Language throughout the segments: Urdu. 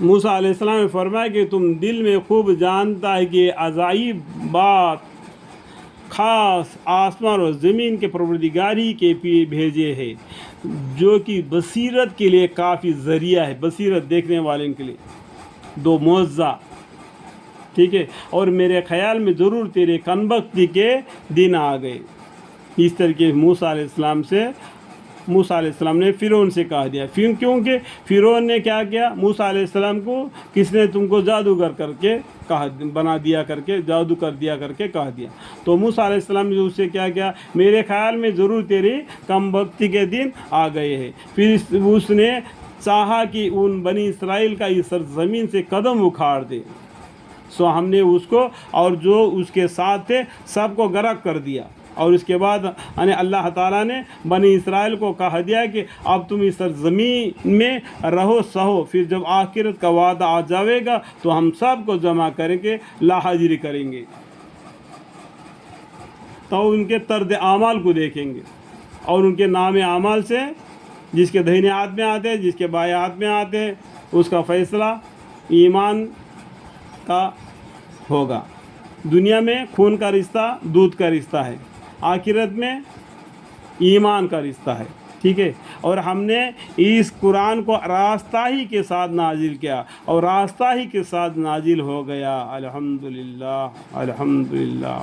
موسیٰ علیہ السلام نے فرمایا کہ تم دل میں خوب جانتا ہے کہ عجائب بات خاص آسمان اور زمین کے پروردگاری کے بھیجے ہے، جو کہ بصیرت کے لیے کافی ذریعہ ہے، بصیرت دیکھنے والے کے لیے، دو معجزہ، ٹھیک ہے، اور میرے خیال میں ضرور تیرے کنبختی کے دن آ گئے۔ اس طریقے موسیٰ علیہ السلام نے فرعون سے کہا دیا، کیونکہ فرعون نے کیا کیا، موسیٰ علیہ السلام کو کس نے تم کو جادوگر کر کے بنا دیا کر کے، جادو کر دیا کر کے کہا دیا، تو موسیٰ علیہ السلام نے اس سے کیا کیا، میرے خیال میں ضرور تیری کم بختی کے دن آ گئے ہیں۔ پھر اس نے چاہا کہ ان بنی اسرائیل کا اس سرزمین سے قدم اکھاڑ دے، سو ہم نے اس کو اور جو اس کے ساتھ تھے سب کو غرق کر دیا۔ اور اس کے بعد اللہ تعالیٰ نے بنی اسرائیل کو کہا دیا کہ اب تم اس سرزمین میں رہو سہو، پھر جب آخرت کا وعدہ آ جاوے گا تو ہم سب کو جمع کریں گے، لا حاضری کریں گے، تو ان کے طرز اعمال کو دیکھیں گے اور ان کے نام اعمال سے جس کے دہنے ہاتھ میں آتے ہیں، جس کے بائیں ہاتھ میں آتے ہیں، اس کا فیصلہ ایمان کا ہوگا۔ دنیا میں خون کا رشتہ دودھ کا رشتہ ہے، آخرت میں ایمان کا رشتہ ہے، ٹھیک ہے۔ اور ہم نے اس قرآن کو راستہ ہی کے ساتھ نازل کیا اور راستہ ہی کے ساتھ نازل ہو گیا، الحمدللہ الحمدللہ۔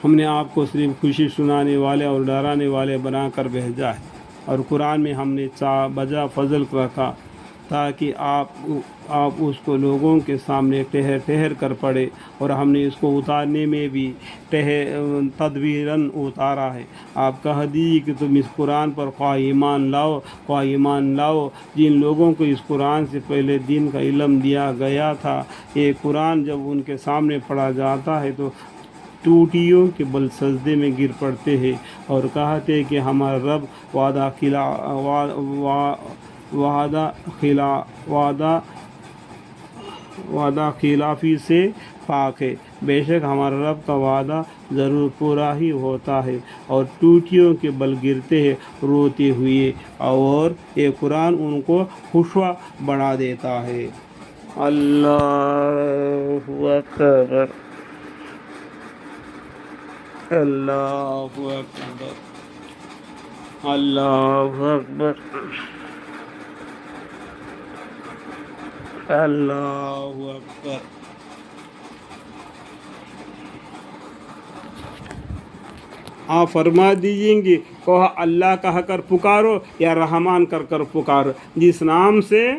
ہم نے آپ کو صرف خوشی سنانے والے اور ڈرانے والے بنا کر بھیجا ہے، اور قرآن میں ہم نے بجا فضل رکھا تاکہ آپ اس کو لوگوں کے سامنے ٹھہر کر پڑھے، اور ہم نے اس کو اتارنے میں بھی تدبیراً اتارا ہے۔ آپ کہہ دیجیے کہ تم اس قرآن پر خواہ ایمان لاؤ، جن لوگوں کو اس قرآن سے پہلے دین کا علم دیا گیا تھا، یہ قرآن جب ان کے سامنے پڑھا جاتا ہے تو ٹوٹیوں کے بل سجدے میں گر پڑتے ہیں اور کہتے کہ ہمارا رب وعدہ خلافی سے پاک ہے، بے شک ہمارا رب کا وعدہ ضرور پورا ہی ہوتا ہے، اور ٹوٹیوں کے بل گرتے ہیں روتے ہوئے، اور یہ قرآن ان کو خشوع بنا دیتا ہے۔ اللہ اکبر، اللہ اکبر، اللہ اکبر، اللہ اکبر۔ آپ فرما دیجئیں گے کہ اللہ کہہ کر پکارو یا رحمان کر پکارو، جس نام سے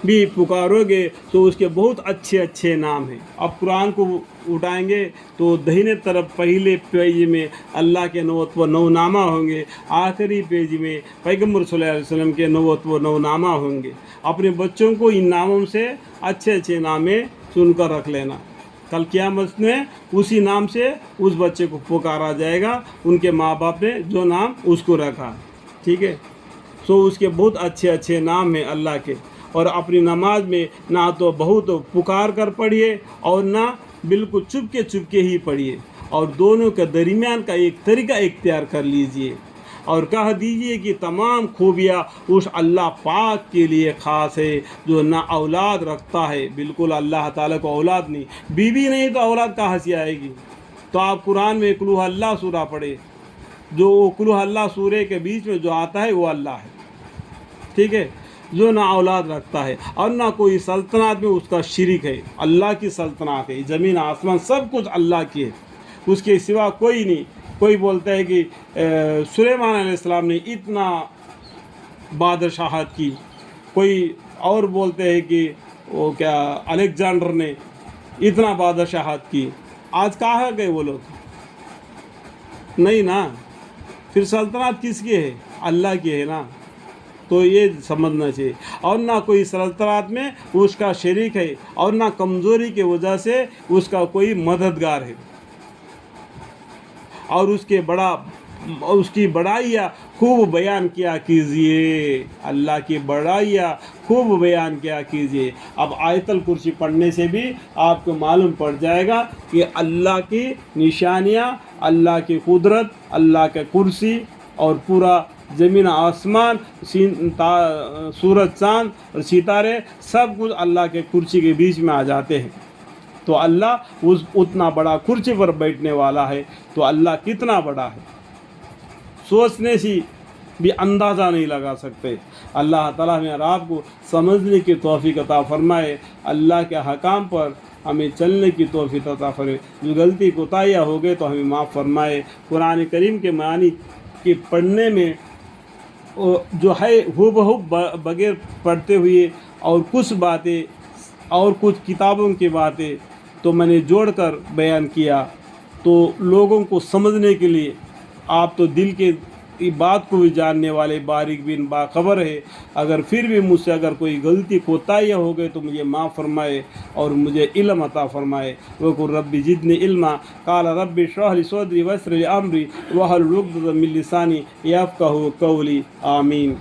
بھی پکارو گے تو اس کے بہت اچھے نام ہیں۔ اب قرآن کو اٹھائیں گے تو دہنے طرف پہلے پیج میں اللہ کے 99 نامہ ہوں گے، آخری پیج میں پیغمبر صلی اللہ علیہ وسلم کے 99 نامہ ہوں گے۔ اپنے بچوں کو ان ناموں سے اچھے نامے سن کر رکھ لینا، کل قیامت میں اسی نام سے اس بچے کو پکارا جائے گا، ان کے ماں باپ نے جو نام اس کو رکھا، ٹھیک ہے۔ سو اس کے بہت اچھے نام ہیں اللہ کے، اور اپنی نماز میں نہ تو بہت پکار کر پڑھیے اور نہ بالکل چپ کے ہی پڑھیے، اور دونوں کے درمیان کا ایک طریقہ اختیار کر لیجئے، اور کہہ دیجئے کہ تمام خوبیاں اس اللہ پاک کے لیے خاص ہے جو نہ اولاد رکھتا ہے، بالکل اللہ تعالیٰ کو اولاد نہیں، بیوی نہیں تو اولاد کہاں سے آئے گی؟ تو آپ قرآن میں قل اللہ سورہ پڑھے، جو قل اللہ سورہ کے بیچ میں جو آتا ہے وہ اللہ ہے، ٹھیک ہے، جو نہ اولاد رکھتا ہے اور نہ کوئی سلطنت میں اس کا شریک ہے۔ اللہ کی سلطنت ہے، زمین آسمان سب کچھ اللہ کی ہے، اس کے سوا کوئی نہیں۔ کوئی بولتا ہے کہ سلیمان علیہ السلام نے اتنا بادشاہت کی، کوئی اور بولتے ہیں کہ وہ کیا الیگزینڈر نے اتنا بادشاہت کی، آج کہاں گئے وہ لوگ؟ نہیں نا، پھر سلطنت کس کی ہے؟ اللہ کی ہے نا، تو یہ سمجھنا چاہیے۔ اور نہ کوئی سلطنت میں اس کا شریک ہے، اور نہ کمزوری کی وجہ سے اس کا کوئی مددگار ہے، اور اس کی بڑائیاں خوب بیان کیا کیجئے، اللہ کی بڑائیاں خوب بیان کیا کیجئے۔ اب آیت الکرسی پڑھنے سے بھی آپ کو معلوم پڑ جائے گا کہ اللہ کی نشانیاں، اللہ کی قدرت، اللہ کے کرسی اور پورا زمین آسمان سورج چاند اور ستارے سب کچھ اللہ کے کرسی کے بیچ میں آ جاتے ہیں. تو اللہ اتنا بڑا کرسی پر بیٹھنے والا ہے تو اللہ کتنا بڑا ہے سوچنے سے بھی اندازہ نہیں لگا سکتے. اللہ تعالیٰ ہمیں اور آپ کو سمجھنے کی توفیق عطا فرمائے. اللہ کے حکام پر ہمیں چلنے کی توفیق عطا فرمائے. جو غلطی کوتاہیاں ہو گئے تو ہمیں معاف فرمائے. قرآن کریم کے معانی کے پڑھنے میں جو ہے ہو بہو بغیر پڑھتے ہوئے اور کچھ باتیں اور کچھ کتابوں کی باتیں تو میں نے جوڑ کر بیان کیا تو لوگوں کو سمجھنے کے لیے. آپ تو دل کے بات کو بھی جاننے والے باریک بین باخبر ہے. اگر پھر بھی مجھ سے اگر کوئی غلطی کوتاہیاں ہو گئے تو مجھے معاف فرمائے اور مجھے علم عطا فرمائے. وقل ربی زدنی علما قال ربی اشرح لی صدری ویسر لی امری واحلل عقدۃ من لسانی یفقہوا قولی. آمین.